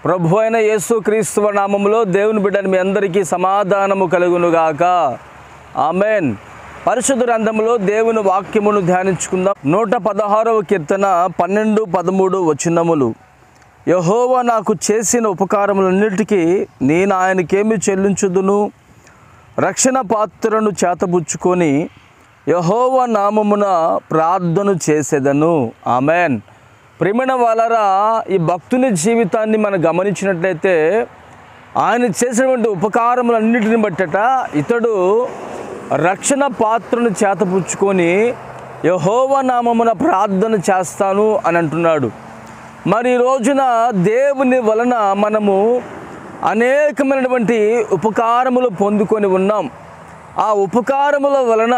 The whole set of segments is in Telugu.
ప్రభు అయిన యేసుక్రీస్తు నామములో దేవుని బిడ్డని మీ అందరికీ సమాధానము కలుగునుగాక. ఆమెన్. పరిశుద్ధ గ్రంథములో దేవుని వాక్యమును ధ్యానించుకుందాం. 116వ కీర్తన 12, 13 వచనములు. యెహోవా నాకు చేసిన ఉపకారములన్నిటికీ నేను ఆయనకేమి చెల్లించుదును? రక్షణ పాత్రను చేతబుచ్చుకొని యెహోవా నామమున ప్రార్థన చేసేదను. ఆమెన్. ప్రియమైన వాళ్ళరా, ఈ భక్తుని జీవితాన్ని మనం గమనించినట్లయితే ఆయన చేసినటువంటి ఉపకారములన్నిటిని బట్టట ఇతడు రక్షణ పాత్రను చేతపుచ్చుకొని యెహోవా నామమున ప్రార్థన చేస్తాను అని అంటున్నాడు. మరి ఈ రోజున దేవుని వలన మనము అనేకమైనటువంటి ఉపకారములు పొందుకొని ఉన్నాం. ఆ ఉపకారముల వలన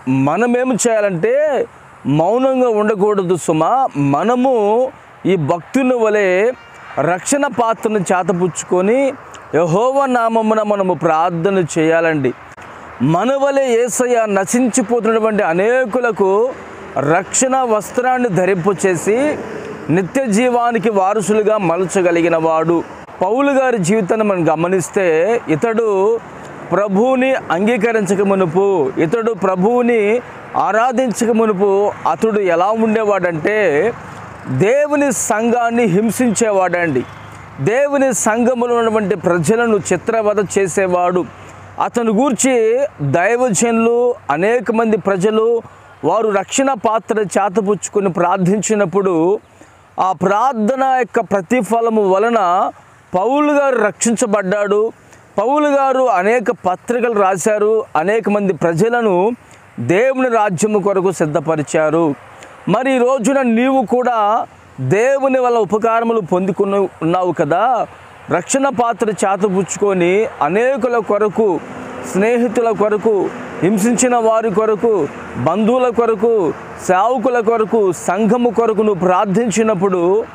మనమేం చేయాలంటే మౌనంగా ఉండకూడదు సుమా. మనము ఈ భక్తుని వలె రక్షణ పాత్రను చేతపుచ్చుకొని యెహోవా నామమున మనము ప్రార్థన చేయాలండి. మన వలె యేసయ్య నశించిపోతున్నటువంటి అనేకులకు రక్షణ వస్త్రాన్ని ధరింపచేసి నిత్య జీవానికి వారసులుగా మలచగలిగిన వాడు. పౌలు గారి జీవితాన్ని మనం గమనిస్తే ఇతడు ప్రభువుని అంగీకరించక మునుపు, ఇతడు ప్రభువుని ఆరాధించక మునుపు అతడు ఎలా ఉండేవాడంటే దేవుని సంఘాన్ని హింసించేవాడండి. దేవుని సంఘములో ఉన్నటువంటి ప్రజలను చిత్రవధ చేసేవాడు. అతను గూర్చి దైవజనులు అనేక మంది ప్రజలు వారు రక్షణ పాత్ర చేతపుచ్చుకొని ప్రార్థించినప్పుడు ఆ ప్రార్థన యొక్క ప్రతిఫలము వలన పౌలు గారు రక్షించబడ్డాడు. పౌలు గారు అనేక పత్రికలు రాశారు. అనేక మంది ప్రజలను దేవుని రాజ్యము కొరకు సిద్ధపరిచారు. మరి ఈ రోజున నీవు కూడా దేవుని వల్ల ఉపకారములు పొందుకుని ఉన్నావు కదా. రక్షణ పాత్ర చేతపుచ్చుకొని అనేకుల కొరకు, స్నేహితుల కొరకు, హింసించిన వారి కొరకు, బంధువుల కొరకు, సేవకుల కొరకు, సంఘము కొరకు నువ్వు ప్రార్థించినప్పుడు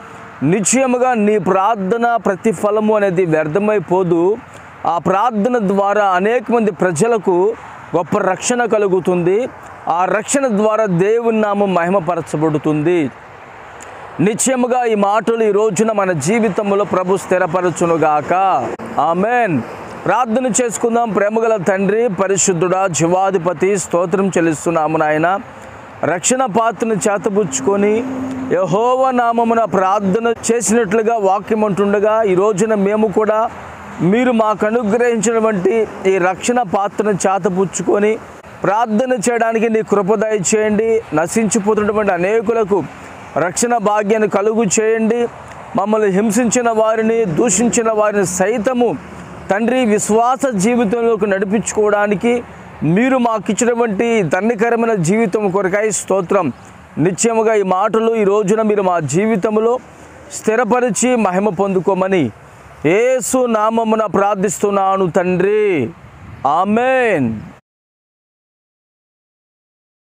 నిశ్చయముగా నీ ప్రార్థన ప్రతిఫలము అనేది వ్యర్థమైపోదు. ఆ ప్రార్థన ద్వారా అనేక మంది ప్రజలకు గొప్ప రక్షణ కలుగుతుంది. ఆ రక్షణ ద్వారా దేవుని నామం మహిమపరచబడుతుంది. నిశ్చయముగా ఈ మాటలు ఈ రోజున మన జీవితంలో ప్రభు స్థిరపరచునుగాక. ఆమెన్. ప్రార్థన చేసుకుందాం. ప్రేమగల తండ్రి, పరిశుద్ధుడా, జీవాధిపతి, స్తోత్రం చెల్లిస్తున్నాము నాయన. రక్షణ పాత్రను చేతపుచ్చుకొని యెహోవా నామమున ప్రార్థన చేసినట్లుగా వాక్యం అంటుండగా ఈ రోజున మేము కూడా మీరు మాకు అనుగ్రహించినటువంటి ఈ రక్షణ పాత్రను చేతపుచ్చుకొని ప్రార్థన చేయడానికి నీ కృప దయచేయండి. నశించిపోతున్నటువంటి అనేకులకు రక్షణ భాగ్యాన్ని కలుగు చేయండి. మమ్మల్ని హింసించిన వారిని, దూషించిన వారిని సైతము తండ్రి విశ్వాస జీవితంలోకి నడిపించుకోవడానికి మీరు మాకు ఇచ్చినటువంటి ధన్యకరమైన జీవితం కొరకై స్తోత్రం. నిశ్చయముగా ఈ మాటలు ఈ రోజున మీరు మా జీవితంలో స్థిరపరిచి మహిమ పొందుకోమని యేసు నామమున ప్రార్థిస్తున్నాను తండ్రి. ఆమెన్.